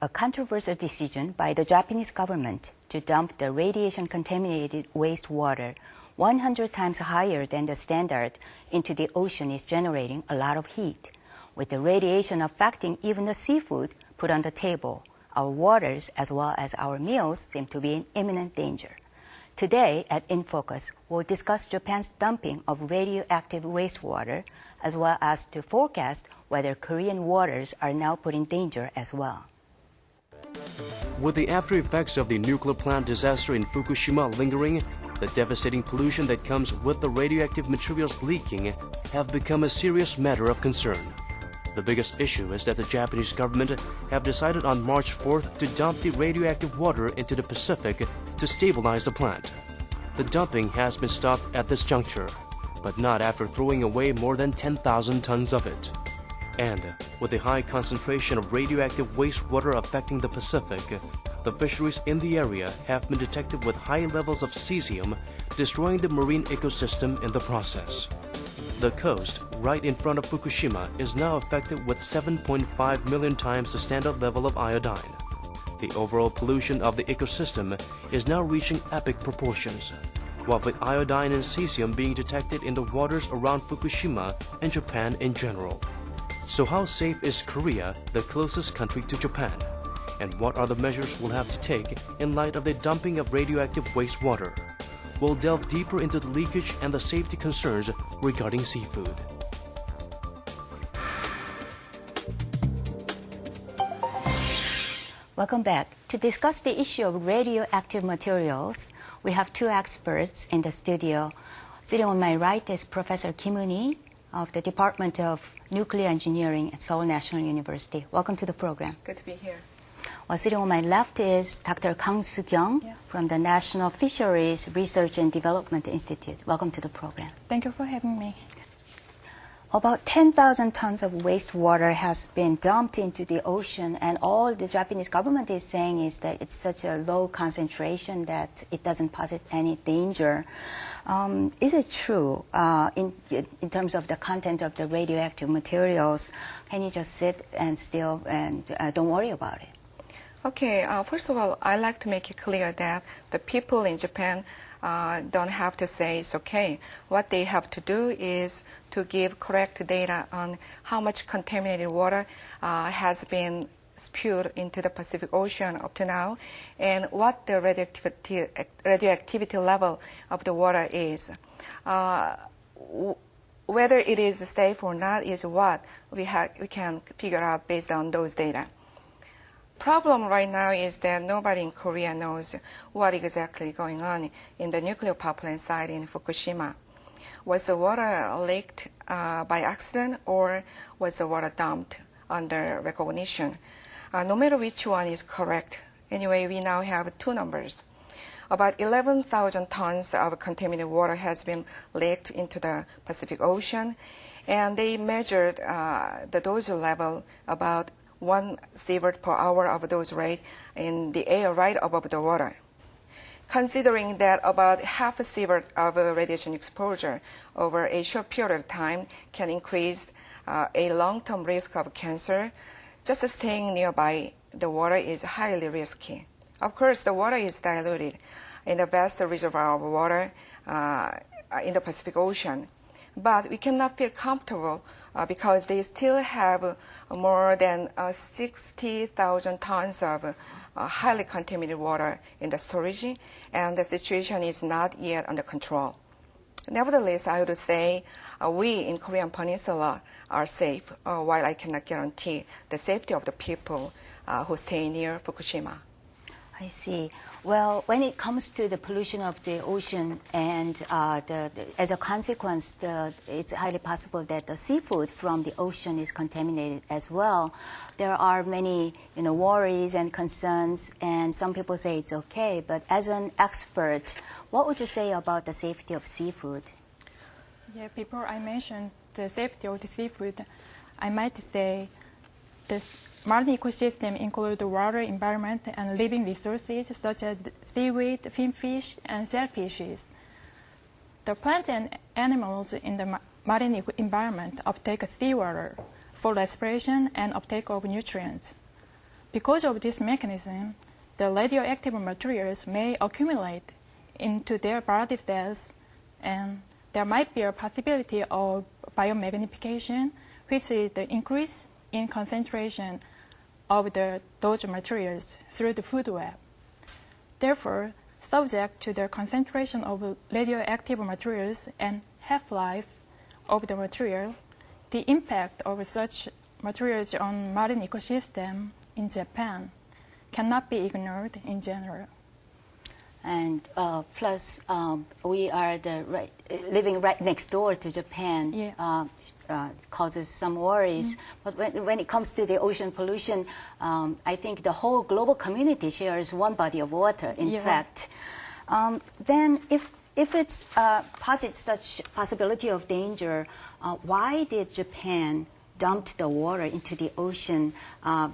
a controversial decision by the Japanese government to dump the radiation-contaminated wastewater 100 times higher than the standard into the ocean is generating a lot of heat. With the radiation affecting even the seafood put on the table, our waters as well as our meals seem to be in imminent danger. Today at In Focus, we'll discuss Japan's dumping of radioactive wastewater as well as to forecast whether Korean waters are now put in danger as well. With the after effects of the nuclear plant disaster in Fukushima lingering, the devastating pollution that comes with the radioactive materials leaking have become a serious matter of concern. The biggest issue is that the Japanese government have decided on March 4th to dump the radioactive water into the Pacific to stabilize the plant. The dumping has been stopped at this juncture, but not after throwing away more than 10,000 tons of it. And with the high concentration of radioactive wastewater affecting the Pacific, the fisheries in the area have been detected with high levels of cesium, destroying the marine ecosystem in the process. The coast, right in front of Fukushima, is now affected with 7.5 million times the standard level of iodine. The overall pollution of the ecosystem is now reaching epic proportions, while with iodine and cesium being detected in the waters around Fukushima and Japan in general. So how safe is Korea, the closest country to Japan? And what are the measures we'll have to take in light of the dumping of radioactive wastewater? We'll delve deeper into the leakage and the safety concerns regarding seafood. Welcome back. To discuss the issue of radioactive materials, we have two experts in the studio. Sitting on my right is Professor Kim Eun-hee of the Department of Nuclear Engineering at Seoul National University. Welcome to the program. Good to be here. While sitting on my left is Dr. Kang Soo-kyung from the National Fisheries Research and Development Institute. Welcome to the program. Thank you for having me. About 10,000 tons of wastewater has been dumped into the ocean, and all the Japanese government is saying is that it's such a low concentration that it doesn't pose any danger. Is it true in terms of the content of the radioactive materials? Can you just sit and still and don't worry about it? Okay, first of all, I'd like to make it clear that the people in Japan don't have to say it's okay. What they have to do is to give correct data on how much contaminated water has been spewed into the Pacific Ocean up to now, and what the radioactivity level of the water is. Whether it is safe or not is what we can figure out based on those data. Problem right now is that nobody in Korea knows what exactly going on in the nuclear power plant site in Fukushima. Was the water leaked by accident, or was the water dumped under recognition? No matter which one is correct, anyway, we now have two numbers. About 11,000 tons of contaminated water has been leaked into the Pacific Ocean, and they measured the dose level about 1 sievert per hour of dose rate in the air right above the water. Considering that about half a sievert of radiation exposure over a short period of time can increase a long-term risk of cancer, just staying nearby the water is highly risky. Of course, the water is diluted in the vast reservoir of water in the Pacific Ocean, but we cannot feel comfortable because they still have more than 60,000 tons of highly contaminated water in the storage, and the situation is not yet under control. Nevertheless, I would say we in Korean Peninsula are safe, while I cannot guarantee the safety of the people who stay near Fukushima. I see. Well, when it comes to the pollution of the ocean and as a consequence, it's highly possible that the seafood from the ocean is contaminated as well. There are many, worries and concerns, and some people say it's okay. But as an expert, what would you say about the safety of seafood? Yeah, before I mention the safety of the seafood, I might say the marine ecosystem includes the water environment and living resources such as seaweed, finfish, and shellfishes. The plants and animals in the marine environment uptake seawater for respiration and uptake of nutrients. Because of this mechanism, the radioactive materials may accumulate into their body cells, and there might be a possibility of biomagnification, which is the increase in concentration of those materials through the food web. Therefore, subject to the concentration of radioactive materials and half-life of the material, the impact of such materials on marine ecosystem in Japan cannot be ignored in general. And plus, we are living right next door to Japan. Yeah. Causes some worries. But when it comes to the ocean pollution, I think the whole global community shares one body of water, in fact. Then if it's posits such possibility of danger, why did Japan dump the water into the ocean?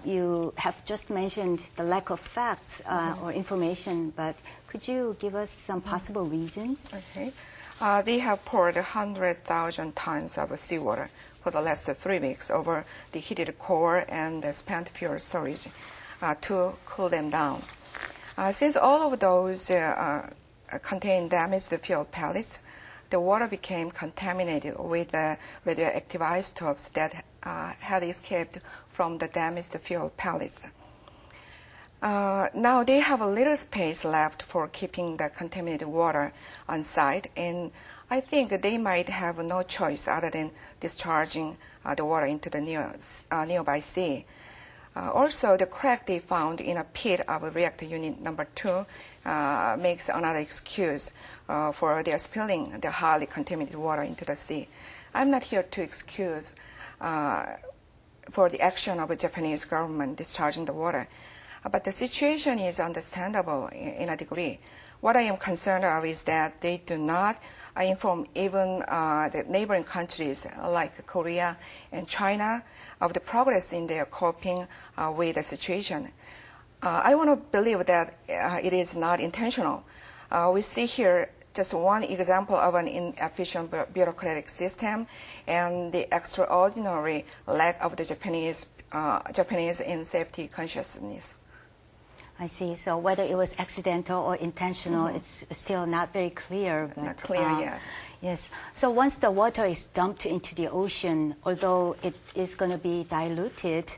You have just mentioned the lack of facts or information, but could you give us some possible reasons? Okay. They have poured 100,000 tons of seawater for the last 3 weeks over the heated core and the spent fuel storage to cool them down. Since all of those contain damaged fuel pellets, the water became contaminated with the radioactive isotopes that had escaped from the damaged fuel pellets. Now they have a little space left for keeping the contaminated water on site, and I think they might have no choice other than discharging the water into the nearby sea. Also, the crack they found in a pit of reactor unit number 2 makes another excuse for their spilling the highly contaminated water into the sea. I'm not here to excuse for the action of the Japanese government discharging the water, but the situation is understandable in a degree. What I am concerned of is that they do not inform even the neighboring countries like Korea and China of the progress in their coping with the situation. I want to believe that it is not intentional. We see here just one example of an inefficient bureaucratic system and the extraordinary lack of the Japanese in safety consciousness. I see. So whether it was accidental or intentional, it's still not very clear. But, not clear yet. Yes. So once the water is dumped into the ocean, although it is going to be diluted,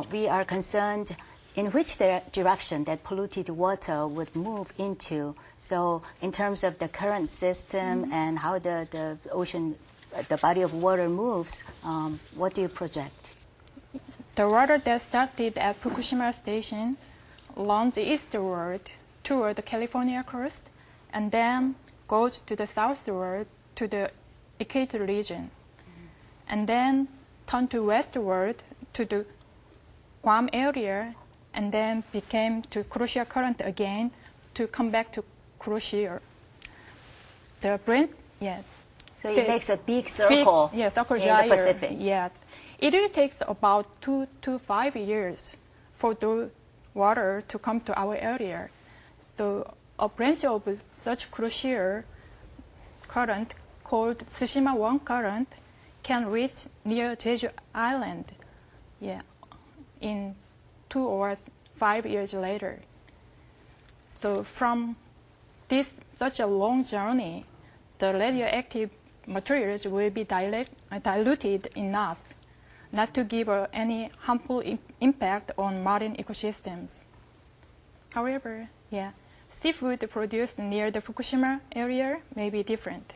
we are concerned in which direction that polluted water would move into. So in terms of the current system and how the ocean, the body of water moves, what do you project? The water that started at Fukushima Station runs eastward toward the California coast and then goes to the southward to the equator region, and then turn to westward to the Guam area, and then became to crucial current again to come back to crucial. The Brent, yeah. So it makes a big circle circle in gyre, the Pacific. Yes. It will take about 2 to 5 years for the water to come to our area. So a branch of such crucial current called Tsushima 1 current can reach near Jeju Island in 2 or 5 years later. So from such a long journey, the radioactive materials will be diluted enough not to give any harmful impact on marine ecosystems. However, seafood produced near the Fukushima area may be different.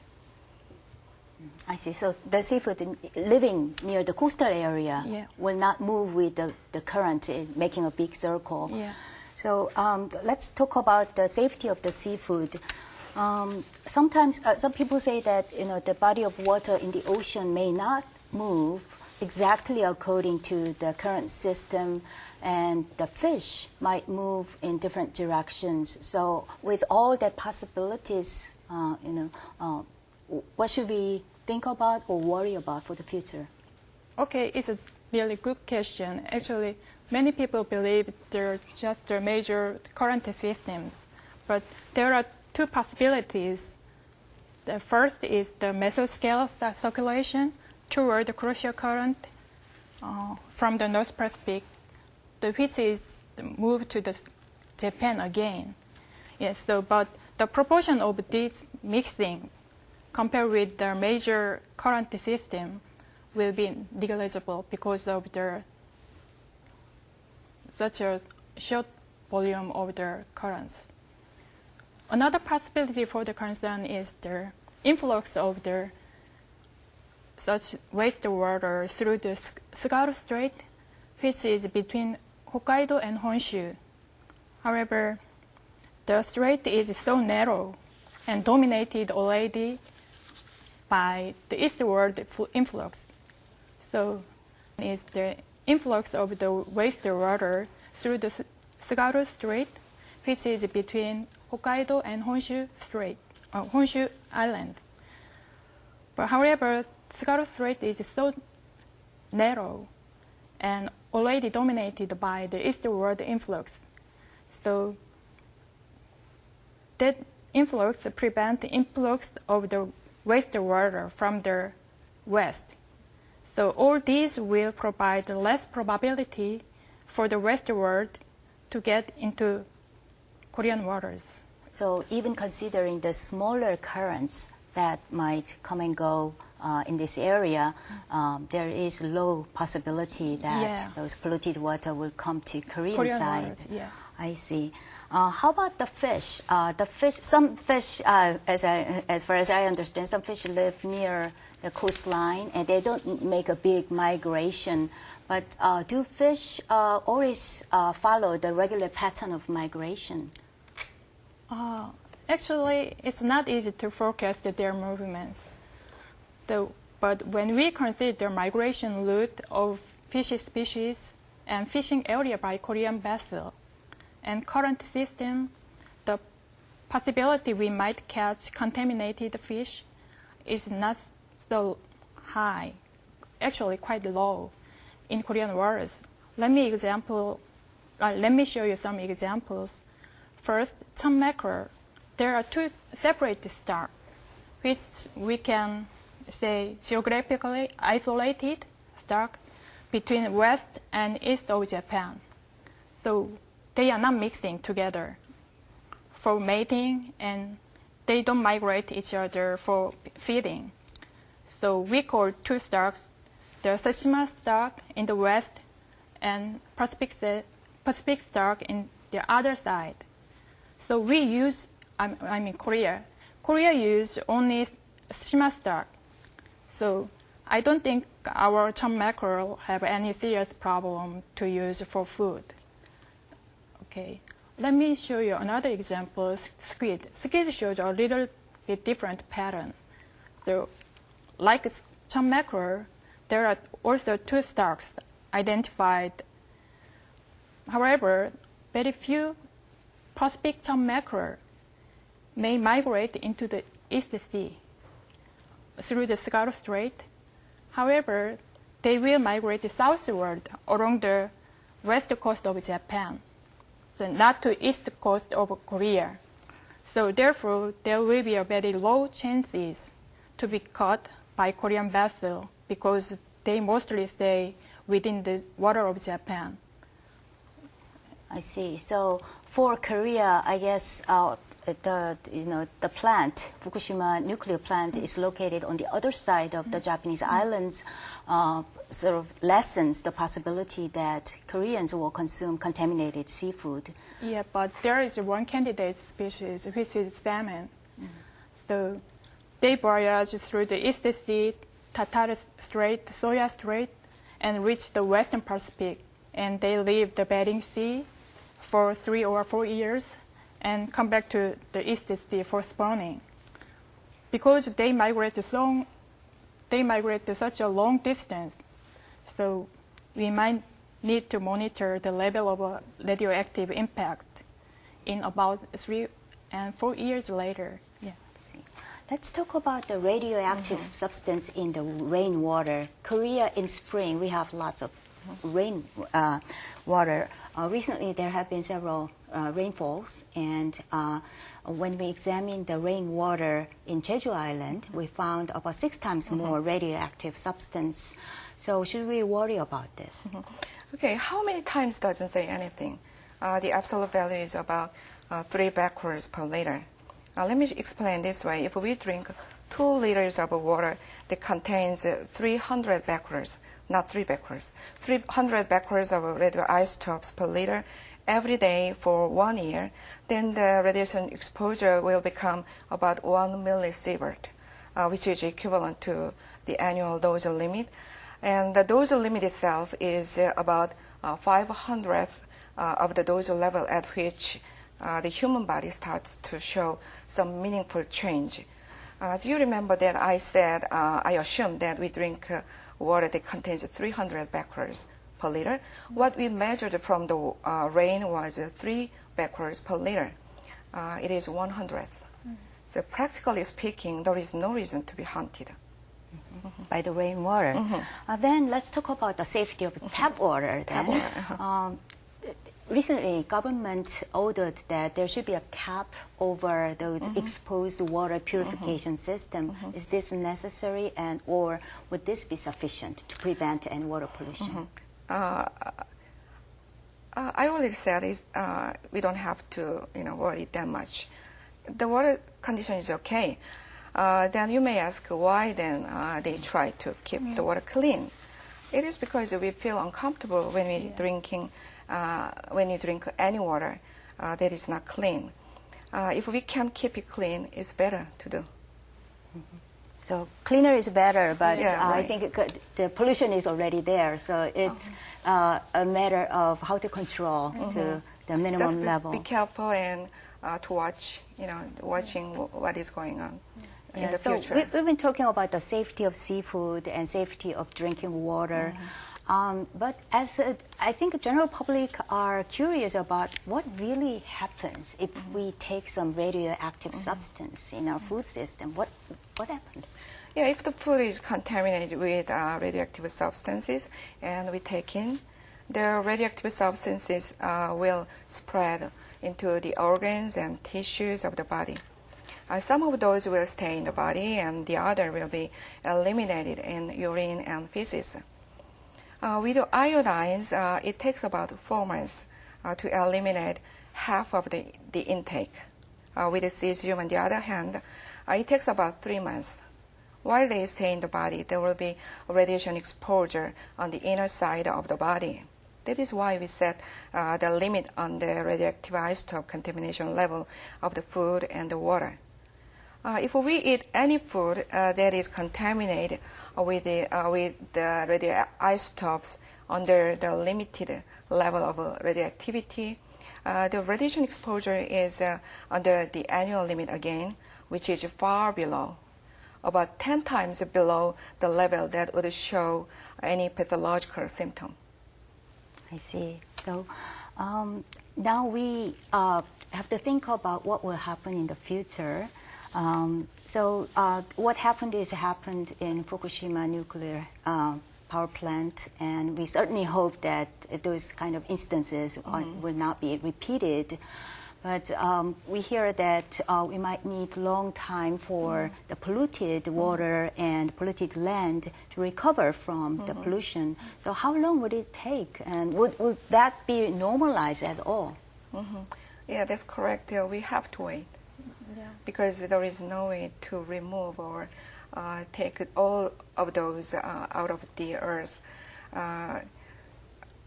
I see. So the seafood living near the coastal area will not move with the current, making a big circle. Yeah. So let's talk about the safety of the seafood. Sometimes some people say that the body of water in the ocean may not move exactly according to the current system, and the fish might move in different directions. So with all the possibilities, what should we think about or worry about for the future? Okay, it's a really good question. Actually, many people believe they're just the major current systems, but there are 2 possibilities. The first is the mesoscale circulation toward the crucial current from the North Pacific which is moved to Japan again. Yes, so but the proportion of this mixing compared with the major current system will be negligible because of such a short volume of the currents. Another possibility for the concern is the influx of such wastewater through the Tsugaru Strait, which is between Hokkaido and Honshu. However, the strait is so narrow and dominated already by the eastward influx. So is the influx of the wastewater through the Tsugaru Strait, which is between Hokkaido and Honshu Island. But however, Tsugaru Strait is so narrow and already dominated by the eastward influx. So that influx prevents the influx of the wastewater from the west. So all these will provide less probability for the wastewater to get into Korean waters. So even considering the smaller currents that might come and go in this area, there is low possibility that those polluted water will come to Korean side. Waters, yeah. I see. How about the fish? Some fish, as far as I understand, some fish live near the coastline and they don't make a big migration. But do fish always follow the regular pattern of migration? Actually, it's not easy to forecast their movements. But when we consider the migration route of fish species and fishing area by Korean vessel and current system, the possibility we might catch contaminated fish is not so high, actually quite low in Korean waters. Let me show you some examples. First, chum mackerel. There are two separate stocks, which we can say geographically isolated stock between west and east of Japan. So they are not mixing together for mating and they don't migrate each other for feeding. So we call two stocks the Tsushima stock in the west and Pacific stock in the other side. So we use, Korea use only Tsushima stock. So I don't think our chum mackerel have any serious problem to use for food. Okay, let me show you another example, squid. Squid shows a little bit different pattern. So like chum mackerel, there are also two stocks identified. However, very few Pacific chum mackerel may migrate into the East Sea through the Tsugaru Strait. However, they will migrate southward along the west coast of Japan, so not to east coast of Korea. So therefore, there will be a very low chances to be caught by Korean vessel because they mostly stay within the water of Japan. I see. So for Korea, I guess the plant, Fukushima nuclear plant, is located on the other side of the Japanese islands, sort of lessens the possibility that Koreans will consume contaminated seafood. Yeah, but there is one candidate species, which is salmon. So they voyage through the East Sea, Tartar Strait, Soya Strait, and reach the Western Pacific. And they leave the Bering Sea for 3 or 4 years and come back to the East Sea for spawning. Because they migrate to such a long distance, so we might need to monitor the level of radioactive impact in about 3 and 4 years later. Yeah. Let's talk about the radioactive substance in the rainwater. Korea in spring, we have lots of rain water. Recently, there have been several rainfalls, and when we examined the rainwater in Jeju Island, we found about 6 times more radioactive substance. So should we worry about this? Okay, how many times doesn't say anything. The absolute value is about 3 becquerels per liter. Let me explain this way. If we drink 2 liters of water that contains 300 becquerels, not 3 becquerels, 300 becquerels of radioisotopes per liter every day for 1 year, then the radiation exposure will become about 1 millisievert, which is equivalent to the annual dose limit. And the dose limit itself is about 500th of the dose level at which the human body starts to show some meaningful change. Do you remember that I said, I assumed that we drink water that contains 300 becquerels per liter? What we measured from the rain was 3 becquerels per liter. It is 100th. So practically speaking, there is no reason to be haunted. By the rainwater. Then let's talk about the safety of tap water. Then. Tap water. Recently, government ordered that there should be a cap over those exposed water purification system. Is this necessary, and or would this be sufficient to prevent any water pollution? I already said is we don't have to worry that much. The water condition is okay. Then you may ask why then they try to keep the water clean. It is because we feel uncomfortable when we drinking. When you drink any water that is not clean. If we can keep it clean, it's better to do. So cleaner is better, but Yeah, I right. think the pollution is already there. So it's a matter of how to control to the minimum Just level. be careful and to watch, watching what is going on in the so future. we've been talking about the safety of seafood and safety of drinking water. But I think the general public are curious about what really happens if we take some radioactive substance in our food system. What happens? Yeah, if the food is contaminated with radioactive substances and we take in, the radioactive substances will spread into the organs and tissues of the body. Some of those will stay in the body and the other will be eliminated in urine and feces. With the iodines, it takes about 4 months to eliminate half of the intake. With the cesium, on the other hand, it takes about 3 months. While they stay in the body, there will be radiation exposure on the inner side of the body. That is why we set the limit on the radioactive isotope contamination level of the food and the water. If we eat any food that is contaminated with the radioisotopes under the limited level of radioactivity, the radiation exposure is under the annual limit again, which is far below, about 10 times below the level that would show any pathological symptom. I see. So now we have to think about what will happen in the future. What happened in Fukushima nuclear power plant, and we certainly hope that those kind of instances will not be repeated. But we hear that we might need a long time for the polluted water and polluted land to recover from the pollution. So how long would it take, and would that be normalized at all? Yeah, that's correct. We have to wait. Because there is no way to remove or take all of those out of the earth.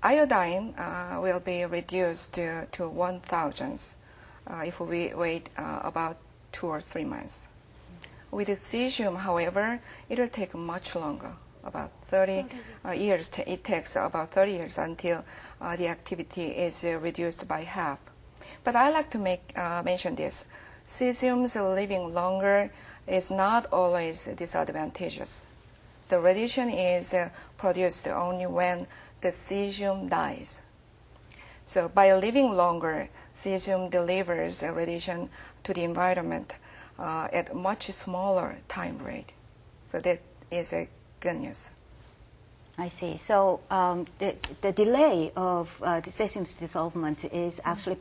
Iodine will be reduced to 1,000 if we wait about 2 or 3 months. With the cesium, however, it will take much longer, about 30 years. It takes about 30 years until the activity is reduced by half. But I like to mention this. Cesium's living longer is not always disadvantageous. The radiation is produced only when the cesium dies. So by living longer, cesium delivers radiation to the environment at a much smaller time rate. So that is a good news. I see. So the delay of the cesium's dissolvement is actually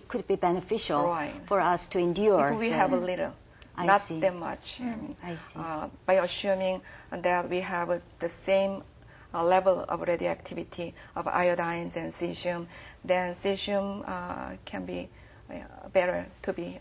could be beneficial for us to endure. If we have a little, not that much. I see. By assuming that we have the same level of radioactivity of iodines and cesium, then cesium can be better to be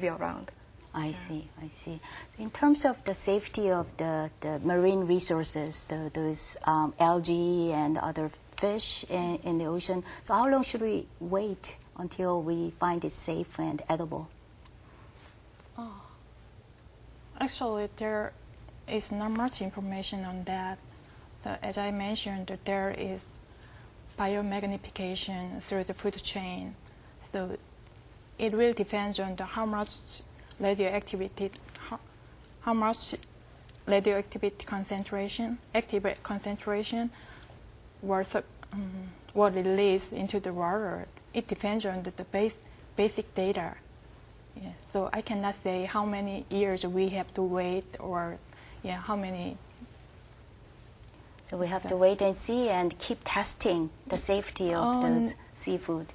around. I see. In terms of the safety of the marine resources, those algae and other fish in the ocean, so how long should we wait until we find it safe and edible? Actually, there is not much information on that. So as I mentioned, there is biomagnification through the food chain. So it will depend on how much radioactivity concentration, active concentration, was released into the water. It depends on the basic data. Yeah. So I cannot say how many years we have to wait, or how many. So we have to wait and see and keep testing the safety of those seafood.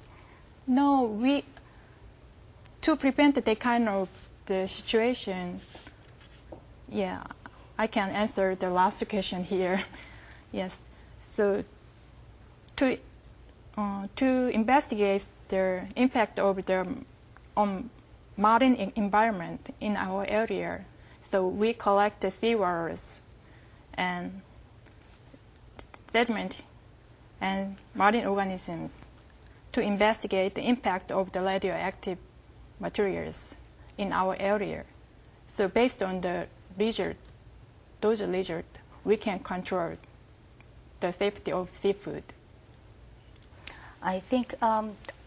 No, to prevent that kind of the situation, I can answer the last question here. Yes. So to investigate the impact of the marine environment in our area, so we collect the seawaters and sediment and marine organisms to investigate the impact of the radioactive materials in our area. So based on the those results, we can control the safety of seafood. I think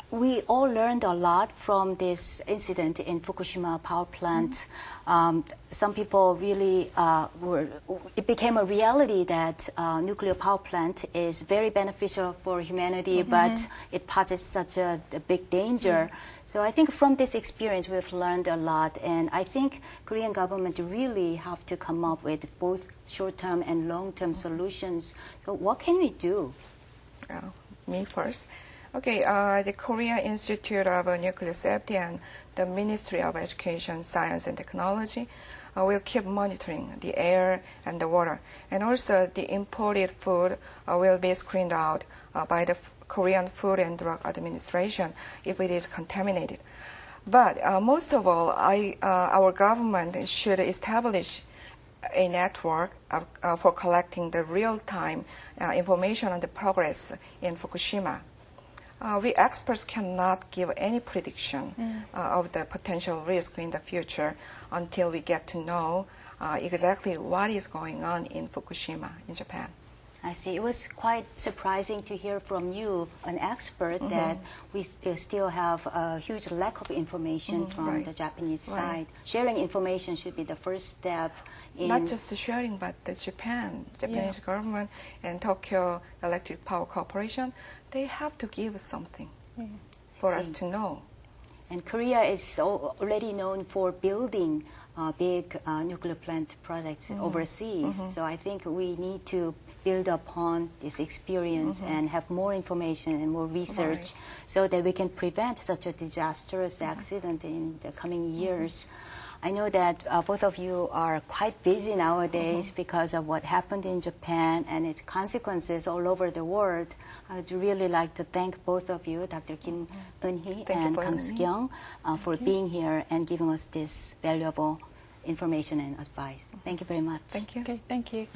we all learned a lot from this incident in Fukushima power plant. Some people really it became a reality that nuclear power plant is very beneficial for humanity, but it poses such a big danger. So I think from this experience we've learned a lot, and I think Korean government really have to come up with both short-term and long-term solutions. So what can we do? Me first. Okay, the Korea Institute of Nuclear Safety and the Ministry of Education, Science and Technology will keep monitoring the air and the water. And also the imported food will be screened out by the Korean Food and Drug Administration if it is contaminated. But most of all, our government should establish a network for collecting the real-time information on the progress in Fukushima. We experts cannot give any prediction of the potential risk in the future until we get to know exactly what is going on in Fukushima in Japan. I see. It was quite surprising to hear from you, an expert, that we still have a huge lack of information from the Japanese side. Sharing information should be the first step. Not just the sharing, but the Japanese government and Tokyo Electric Power Corporation, they have to give something for us to know. And Korea is already known for building big nuclear plant projects overseas. So I think we need to build upon this experience and have more information and more research so that we can prevent such a disastrous accident in the coming years. I know that both of you are quite busy nowadays because of what happened in Japan and its consequences all over the world. I would really like to thank both of you, Dr. Kim Eun-hee and Kang Suk-young, for being here and giving us this valuable information and advice. Thank you very much. Thank you. Okay, thank you.